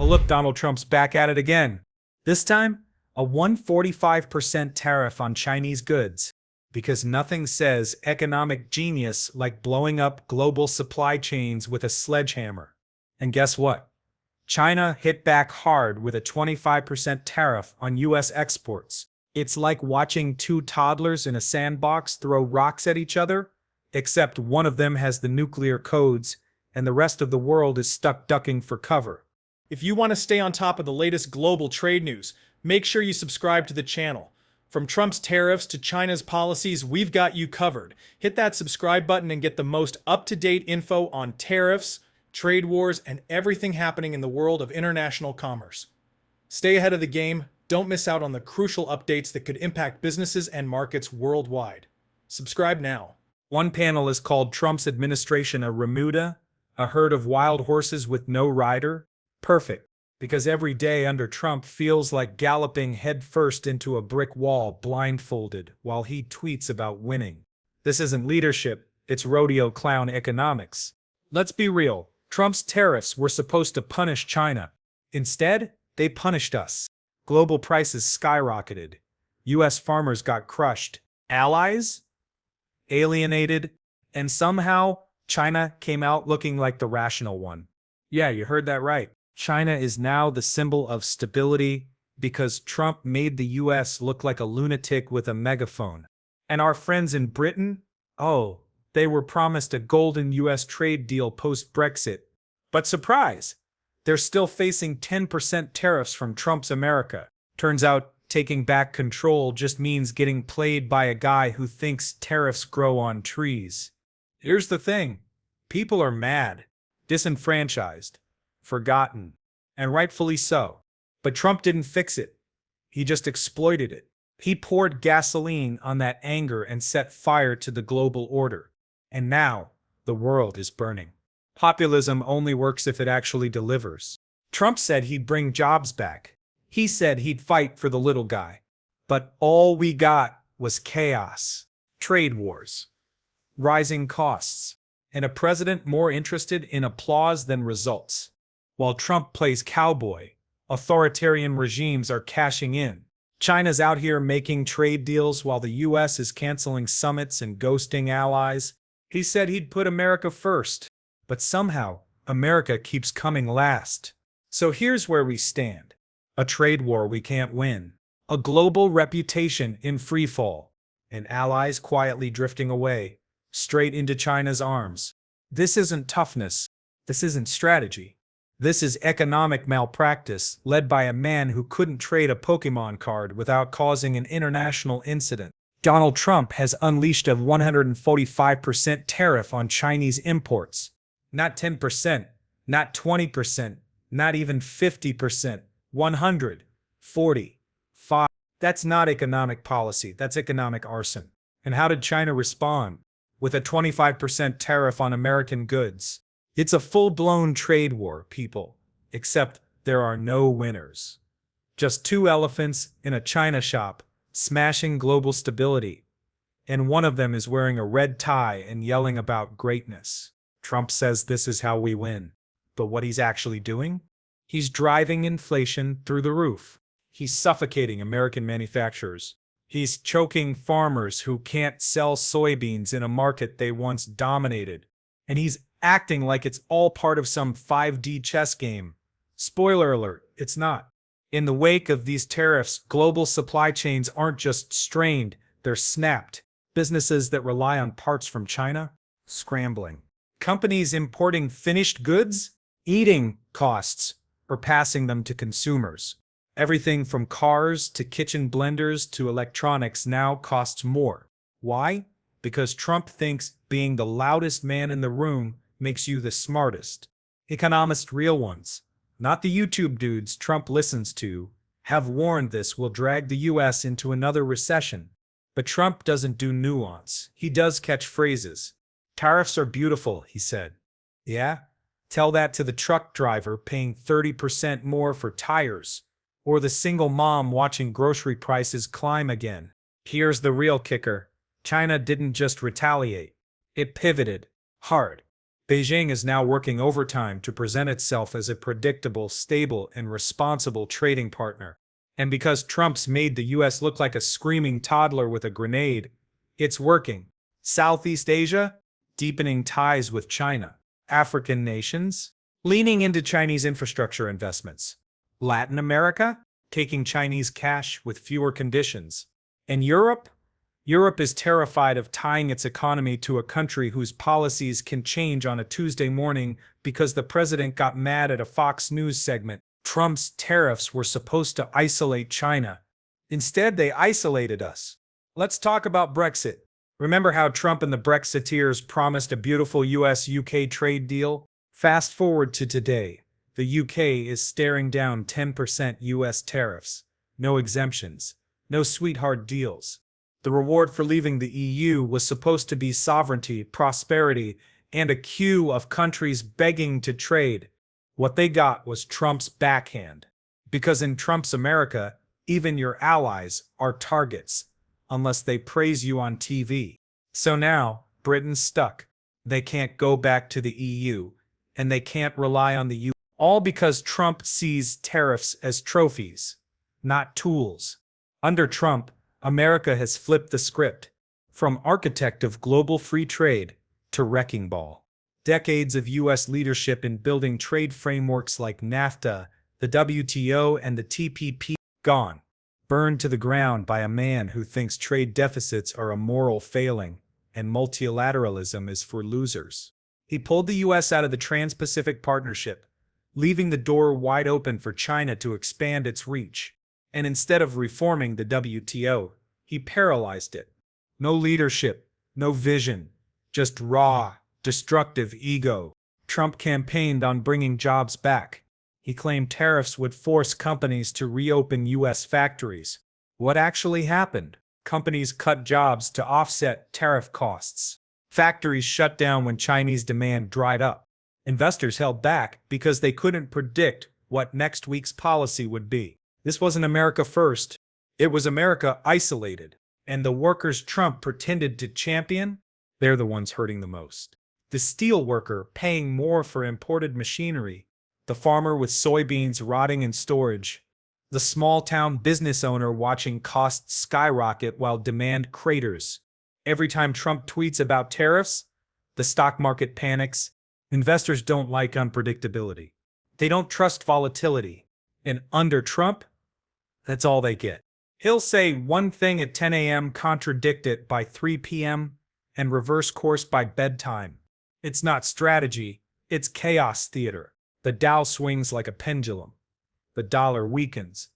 Oh, look, Donald Trump's back at it again. This time, a 145% tariff on Chinese goods. Because nothing says economic genius like blowing up global supply chains with a sledgehammer. And guess what? China hit back hard with a 25% tariff on US exports. It's like watching two toddlers in a sandbox throw rocks at each other, except one of them has the nuclear codes and the rest of the world is stuck ducking for cover. If you want to stay on top of the latest global trade news, make sure you subscribe to the channel. From Trump's tariffs to China's policies, we've got you covered. Hit that subscribe button and get the most up-to-date info on tariffs, trade wars, and everything happening in the world of international commerce. Stay ahead of the game. Don't miss out on the crucial updates that could impact businesses and markets worldwide. Subscribe now. One panel is called Trump's administration a remuda, a herd of wild horses with no rider. Perfect, because every day under Trump feels like galloping headfirst into a brick wall blindfolded while he tweets about winning. This isn't leadership, it's rodeo clown economics. Let's be real, Trump's tariffs were supposed to punish China. Instead, they punished us. Global prices skyrocketed. US farmers got crushed. Allies? Alienated. And somehow, China came out looking like the rational one. Yeah, you heard that right. China is now the symbol of stability because Trump made the US look like a lunatic with a megaphone. And our friends in Britain? Oh, they were promised a golden US trade deal post-Brexit. But surprise! They're still facing 10% tariffs from Trump's America. Turns out, taking back control just means getting played by a guy who thinks tariffs grow on trees. Here's the thing. People are mad, disenfranchised, forgotten, and rightfully so. But Trump didn't fix it. He just exploited it. He poured gasoline on that anger and set fire to the global order. And now, the world is burning. Populism only works if it actually delivers. Trump said he'd bring jobs back. He said he'd fight for the little guy. But all we got was chaos, trade wars, rising costs, and a president more interested in applause than results. While Trump plays cowboy, authoritarian regimes are cashing in. China's out here making trade deals while the US is canceling summits and ghosting allies. He said he'd put America first, but somehow America keeps coming last. So here's where we stand. A trade war we can't win. A global reputation in freefall. And allies quietly drifting away, straight into China's arms. This isn't toughness. This isn't strategy. This is economic malpractice led by a man who couldn't trade a Pokemon card without causing an international incident. Donald Trump has unleashed a 145% tariff on Chinese imports. Not 10%, not 20%, not even 50%, 145. That's not economic policy, that's economic arson. And how did China respond? With a 25% tariff on American goods. It's a full-blown trade war, people. Except there are no winners. Just two elephants in a china shop, smashing global stability. And one of them is wearing a red tie and yelling about greatness. Trump says this is how we win. But what he's actually doing? He's driving inflation through the roof. He's suffocating American manufacturers. He's choking farmers who can't sell soybeans in a market they once dominated. And he's acting like it's all part of some 5D chess game. Spoiler alert, it's not. In the wake of these tariffs, global supply chains aren't just strained, they're snapped. Businesses that rely on parts from China, scrambling. Companies importing finished goods, eating costs, or passing them to consumers. Everything from cars to kitchen blenders to electronics now costs more. Why? Because Trump thinks being the loudest man in the room makes you the smartest. Economists, real ones, not the YouTube dudes Trump listens to, have warned this will drag the US into another recession. But Trump doesn't do nuance. He does catch phrases. Tariffs are beautiful, he said. Yeah? Tell that to the truck driver paying 30% more for tires, or the single mom watching grocery prices climb again. Here's the real kicker. China didn't just retaliate. It pivoted. Hard. Beijing is now working overtime to present itself as a predictable, stable, and responsible trading partner. And because Trump's made the US look like a screaming toddler with a grenade, it's working. Southeast Asia, deepening ties with China. African nations, leaning into Chinese infrastructure investments. Latin America, taking Chinese cash with fewer conditions. And Europe? Europe is terrified of tying its economy to a country whose policies can change on a Tuesday morning because the president got mad at a Fox News segment. Trump's tariffs were supposed to isolate China. Instead, they isolated us. Let's talk about Brexit. Remember how Trump and the Brexiteers promised a beautiful US-UK trade deal? Fast forward to today. The UK is staring down 10% US tariffs. No exemptions. No sweetheart deals. The reward for leaving the EU was supposed to be sovereignty, prosperity, and a queue of countries begging to trade. What they got was Trump's backhand. Because in Trump's America, even your allies are targets, unless they praise you on TV. So now, Britain's stuck. They can't go back to the EU, and they can't rely on the EU. All because Trump sees tariffs as trophies, not tools. Under Trump, America has flipped the script, from architect of global free trade to wrecking ball. Decades of U.S. leadership in building trade frameworks like NAFTA, the WTO, and the TPP gone, burned to the ground by a man who thinks trade deficits are a moral failing and multilateralism is for losers. He pulled the U.S. out of the Trans-Pacific Partnership, leaving the door wide open for China to expand its reach. And instead of reforming the WTO, he paralyzed it. No leadership, no vision, just raw, destructive ego. Trump campaigned on bringing jobs back. He claimed tariffs would force companies to reopen U.S. factories. What actually happened? Companies cut jobs to offset tariff costs. Factories shut down when Chinese demand dried up. Investors held back because they couldn't predict what next week's policy would be. This wasn't America first. It was America isolated. And the workers Trump pretended to champion, they're the ones hurting the most. The steel worker paying more for imported machinery, the farmer with soybeans rotting in storage, the small-town business owner watching costs skyrocket while demand craters. Every time Trump tweets about tariffs, the stock market panics. Investors don't like unpredictability. They don't trust volatility. And under Trump, that's all they get. He'll say one thing at 10 a.m., contradict it by 3 p.m., and reverse course by bedtime. It's not strategy, it's chaos theater. The Dow swings like a pendulum. The dollar weakens.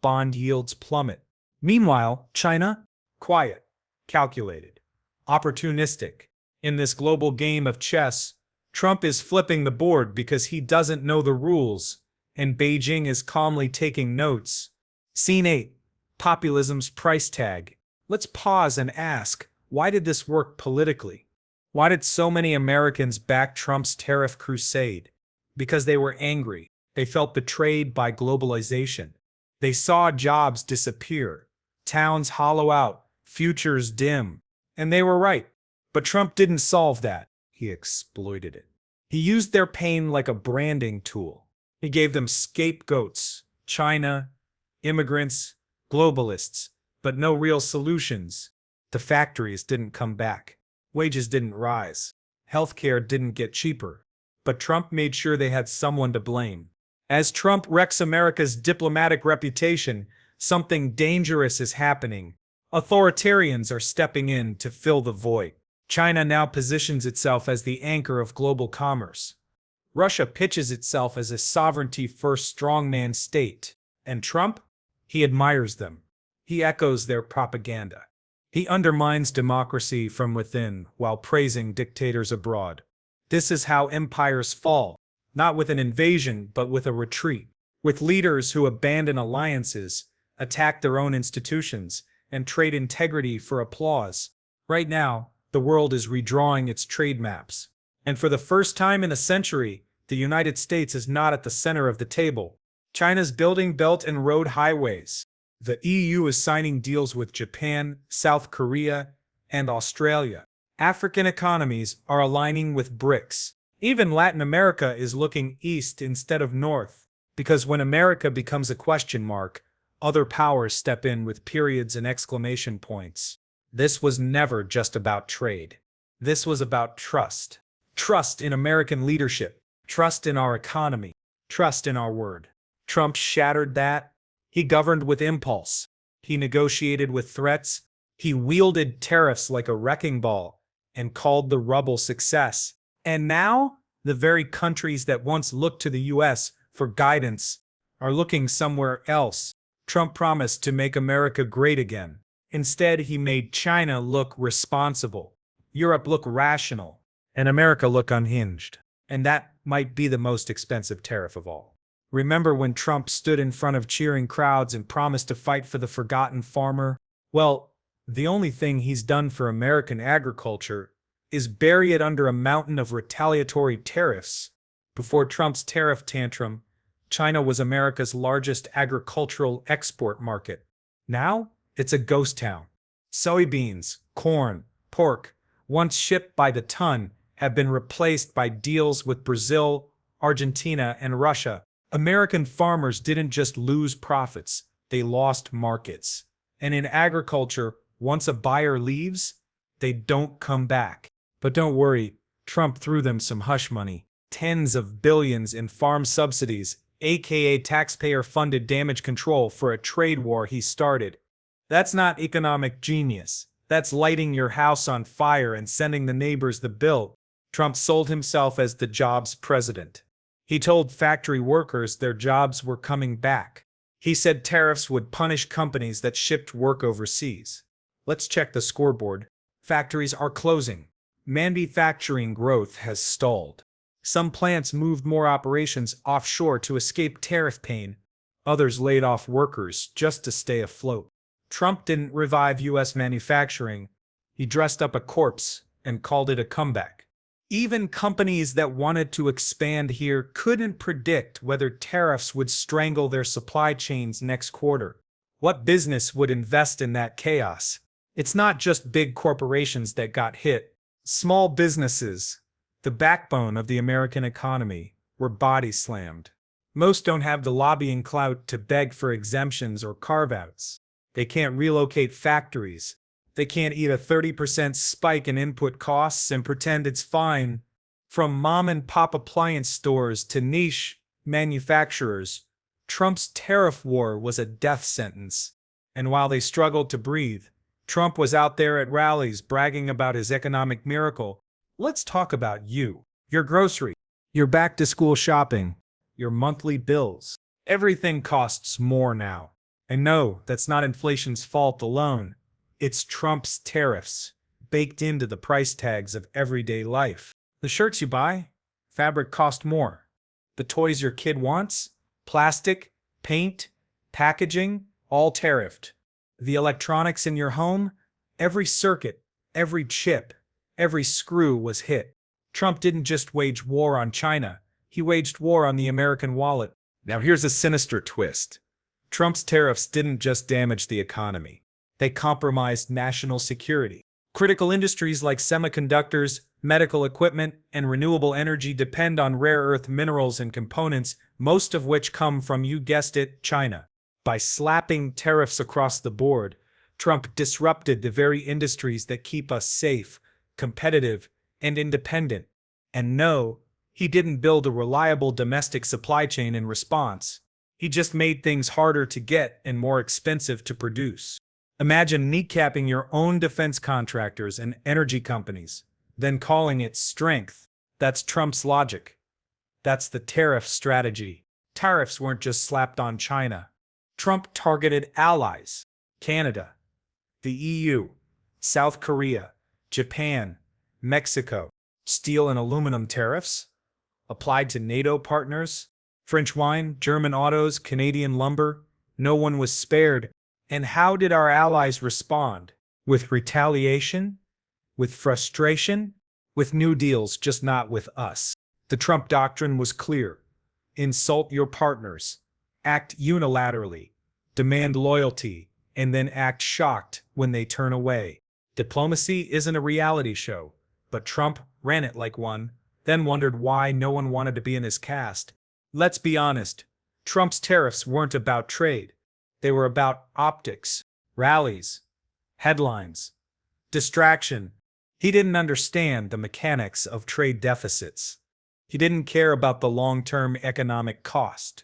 Bond yields plummet. Meanwhile, China? Quiet, calculated, opportunistic. In this global game of chess, Trump is flipping the board because he doesn't know the rules, and Beijing is calmly taking notes. Scene 8. Populism's price tag. Let's pause and ask, why did this work politically? Why did so many Americans back Trump's tariff crusade? Because they were angry. They felt betrayed by globalization. They saw jobs disappear, towns hollow out, futures dim. And they were right. But Trump didn't solve that. He exploited it. He used their pain like a branding tool. He gave them scapegoats, China, immigrants, globalists, but no real solutions. The factories didn't come back. Wages didn't rise. Healthcare didn't get cheaper. But Trump made sure they had someone to blame. As Trump wrecks America's diplomatic reputation, something dangerous is happening. Authoritarians are stepping in to fill the void. China now positions itself as the anchor of global commerce. Russia pitches itself as a sovereignty-first strongman state. And Trump? He admires them. He echoes their propaganda. He undermines democracy from within while praising dictators abroad. This is how empires fall, not with an invasion but with a retreat, with leaders who abandon alliances, attack their own institutions, and trade integrity for applause. Right now, the world is redrawing its trade maps. And for the first time in a century, the United States is not at the center of the table. China's building Belt and Road highways. The EU is signing deals with Japan, South Korea, and Australia. African economies are aligning with BRICS. Even Latin America is looking east instead of north, because when America becomes a question mark, other powers step in with periods and exclamation points. This was never just about trade. This was about trust. Trust in American leadership. Trust in our economy. Trust in our word. Trump shattered that. He governed with impulse. He negotiated with threats. He wielded tariffs like a wrecking ball and called the rubble success. And now, the very countries that once looked to the US for guidance are looking somewhere else. Trump promised to make America great again. Instead, he made China look responsible, Europe look rational, and America look unhinged. And that might be the most expensive tariff of all. Remember when Trump stood in front of cheering crowds and promised to fight for the forgotten farmer? Well, the only thing he's done for American agriculture is bury it under a mountain of retaliatory tariffs. Before Trump's tariff tantrum, China was America's largest agricultural export market. Now, it's a ghost town. Soybeans, corn, pork, once shipped by the ton, have been replaced by deals with Brazil, Argentina, and Russia. American farmers didn't just lose profits, they lost markets. And in agriculture, once a buyer leaves, they don't come back. But don't worry, Trump threw them some hush money. Tens of billions in farm subsidies, aka taxpayer-funded damage control for a trade war he started. That's not economic genius. That's lighting your house on fire and sending the neighbors the bill. Trump sold himself as the jobs president. He told factory workers their jobs were coming back. He said tariffs would punish companies that shipped work overseas. Let's check the scoreboard. Factories are closing. Manufacturing growth has stalled. Some plants moved more operations offshore to escape tariff pain. Others laid off workers just to stay afloat. Trump didn't revive U.S. manufacturing. He dressed up a corpse and called it a comeback. Even companies that wanted to expand here couldn't predict whether tariffs would strangle their supply chains next quarter. What business would invest in that chaos? It's not just big corporations that got hit. Small businesses, the backbone of the American economy, were body slammed. Most don't have the lobbying clout to beg for exemptions or carve-outs. They can't relocate factories. They can't eat a 30% spike in input costs and pretend it's fine. From mom-and-pop appliance stores to niche manufacturers, Trump's tariff war was a death sentence. And while they struggled to breathe, Trump was out there at rallies bragging about his economic miracle. Let's talk about you, your grocery, your back-to-school shopping, your monthly bills. Everything costs more now. And no, that's not inflation's fault alone. It's Trump's tariffs, baked into the price tags of everyday life. The shirts you buy, fabric cost more. The toys your kid wants, plastic, paint, packaging, all tariffed. The electronics in your home, every circuit, every chip, every screw was hit. Trump didn't just wage war on China, he waged war on the American wallet. Now here's a sinister twist. Trump's tariffs didn't just damage the economy. They compromised national security. Critical industries like semiconductors, medical equipment, and renewable energy depend on rare earth minerals and components, most of which come from, you guessed it, China. By slapping tariffs across the board, Trump disrupted the very industries that keep us safe, competitive, and independent. And no, he didn't build a reliable domestic supply chain in response. He just made things harder to get and more expensive to produce. Imagine kneecapping your own defense contractors and energy companies, then calling it strength. That's Trump's logic. That's the tariff strategy. Tariffs weren't just slapped on China. Trump targeted allies, Canada, the EU, South Korea, Japan, Mexico. Steel and aluminum tariffs applied to NATO partners, French wine, German autos, Canadian lumber. No one was spared. And how did our allies respond? With retaliation? With frustration? With new deals, just not with us. The Trump doctrine was clear. Insult your partners. Act unilaterally. Demand loyalty. And then act shocked when they turn away. Diplomacy isn't a reality show, but Trump ran it like one. then wondered why no one wanted to be in his cast. Let's be honest, Trump's tariffs weren't about trade. They were about optics, rallies, headlines, distraction. He didn't understand the mechanics of trade deficits. He didn't care about the long-term economic cost.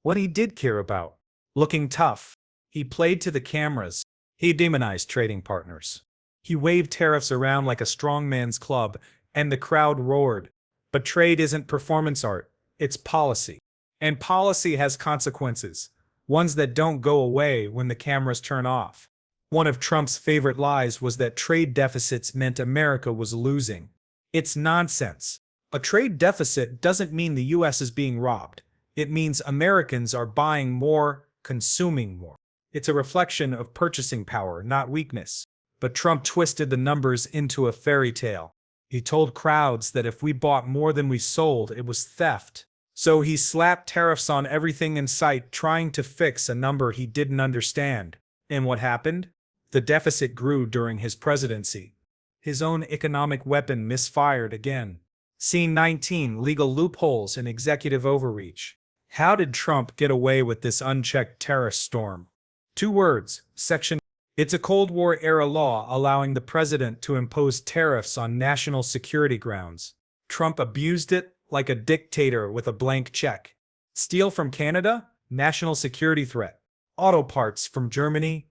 What he did care about, looking tough. He played to the cameras. He demonized trading partners. He waved tariffs around like a strongman's club, and the crowd roared. But trade isn't performance art, it's policy. And policy has consequences, ones that don't go away when the cameras turn off. One of Trump's favorite lies was that trade deficits meant America was losing. It's nonsense. A trade deficit doesn't mean the US is being robbed. It means Americans are buying more, consuming more. It's a reflection of purchasing power, not weakness. But Trump twisted the numbers into a fairy tale. He told crowds that if we bought more than we sold, it was theft. So he slapped tariffs on everything in sight, trying to fix a number he didn't understand. And what happened? The deficit grew during his presidency. His own economic weapon misfired again. Scene 19, legal loopholes and executive overreach. How did Trump get away with this unchecked tariff storm? 2 words, Section. It's a Cold War-era law allowing the president to impose tariffs on national security grounds. Trump abused it like a dictator with a blank check. Steel from Canada? National security threat. Auto parts from Germany?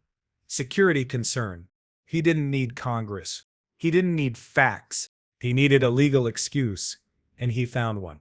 Security concern. He didn't need Congress. He didn't need facts. He needed a legal excuse, and he found one.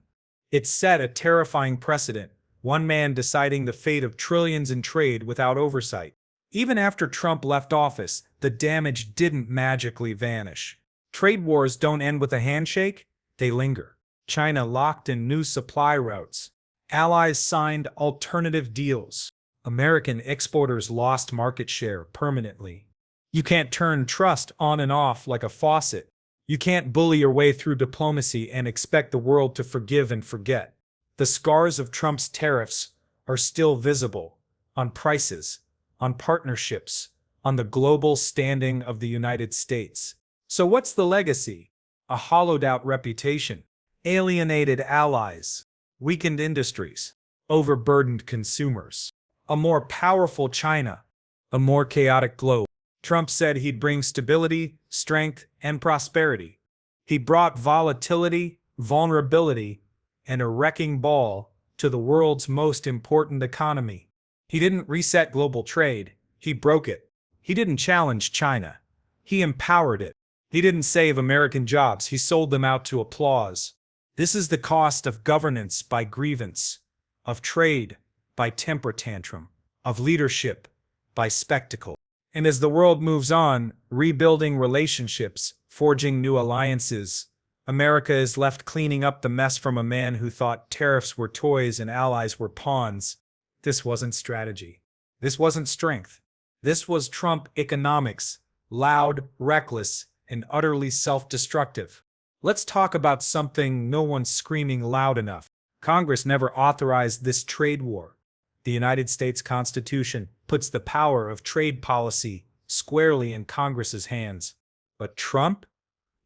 It set a terrifying precedent, one man deciding the fate of trillions in trade without oversight. Even after Trump left office, the damage didn't magically vanish. Trade wars don't end with a handshake, they linger. China locked in new supply routes. Allies signed alternative deals. American exporters lost market share permanently. You can't turn trust on and off like a faucet. You can't bully your way through diplomacy and expect the world to forgive and forget. The scars of Trump's tariffs are still visible on prices, on partnerships, on the global standing of the United States. So what's the legacy? A hollowed-out reputation, alienated allies, weakened industries, overburdened consumers, a more powerful China, a more chaotic globe. Trump said he'd bring stability, strength, and prosperity. He brought volatility, vulnerability, and a wrecking ball to the world's most important economy. He didn't reset global trade, he broke it. He didn't challenge China, he empowered it. He didn't save American jobs, he sold them out to applause. This is the cost of governance by grievance, of trade by temper tantrum, of leadership by spectacle. And as the world moves on, rebuilding relationships, forging new alliances, America is left cleaning up the mess from a man who thought tariffs were toys and allies were pawns. This wasn't strategy. This wasn't strength. This was Trump economics, loud, reckless, and utterly self-destructive. Let's talk about something no one's screaming loud enough. Congress never authorized this trade war. The United States Constitution puts the power of trade policy squarely in Congress's hands. But Trump?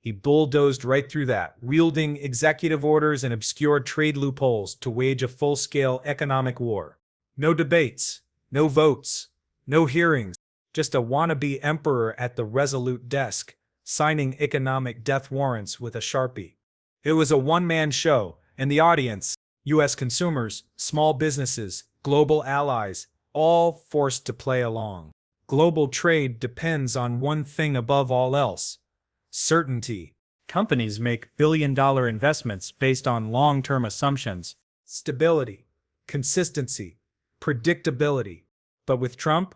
He bulldozed right through that, wielding executive orders and obscure trade loopholes to wage a full-scale economic war. No debates, no votes, no hearings, just a wannabe emperor at the resolute desk, signing economic death warrants with a Sharpie. It was a one-man show, and the audience, U.S. consumers, small businesses, global allies, all forced to play along. Global trade depends on one thing above all else: certainty. Companies make billion-dollar investments based on long-term assumptions. Stability, consistency, predictability. But with Trump,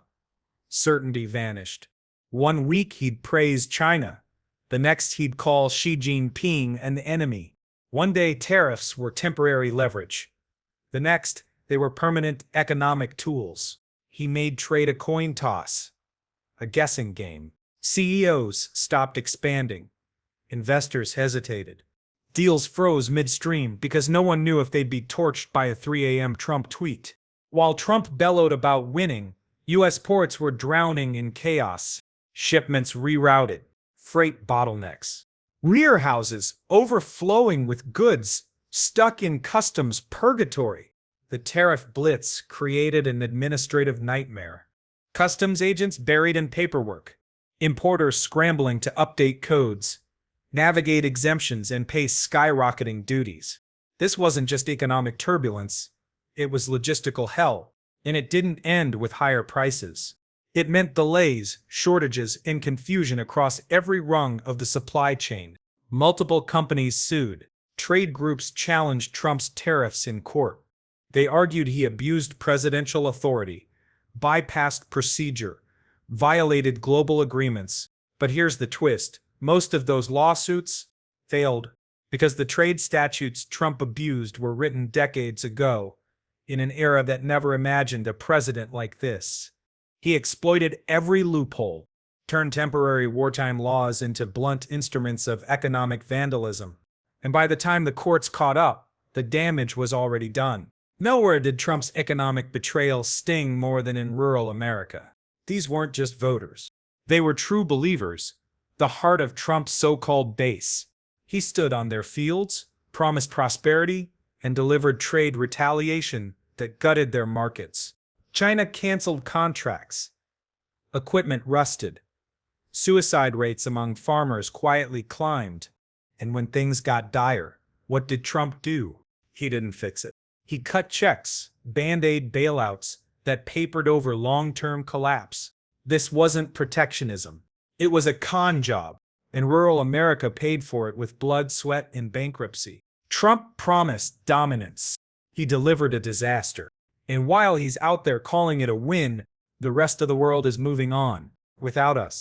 certainty vanished. One week he'd praise China. The next he'd call Xi Jinping an enemy. One day tariffs were temporary leverage. The next, they were permanent economic tools. He made trade a coin toss, a guessing game. CEOs stopped expanding. Investors hesitated. Deals froze midstream because no one knew if they'd be torched by a 3 a.m. Trump tweet. While Trump bellowed about winning, U.S. ports were drowning in chaos. Shipments rerouted. Freight bottlenecks. warehouses overflowing with goods stuck in customs purgatory. The tariff blitz created an administrative nightmare. Customs agents buried in paperwork, importers scrambling to update codes, navigate exemptions, and pay skyrocketing duties. This wasn't just economic turbulence, it was logistical hell, and it didn't end with higher prices. It meant delays, shortages, and confusion across every rung of the supply chain. Multiple companies sued. Trade groups challenged Trump's tariffs in court. They argued he abused presidential authority, bypassed procedure, violated global agreements. But here's the twist. Most of those lawsuits failed because the trade statutes Trump abused were written decades ago, in an era that never imagined a president like this. He exploited every loophole, turned temporary wartime laws into blunt instruments of economic vandalism. And by the time the courts caught up, the damage was already done. Nowhere did Trump's economic betrayal sting more than in rural America. These weren't just voters. They were true believers, the heart of Trump's so-called base. He stood on their fields, promised prosperity, and delivered trade retaliation that gutted their markets. China canceled contracts. Equipment rusted. Suicide rates among farmers quietly climbed. And when things got dire, what did Trump do? He didn't fix it. He cut checks, Band-Aid bailouts that papered over long-term collapse. This wasn't protectionism. It was a con job, and rural America paid for it with blood, sweat, and bankruptcy. Trump promised dominance. He delivered a disaster. And while he's out there calling it a win, the rest of the world is moving on without us.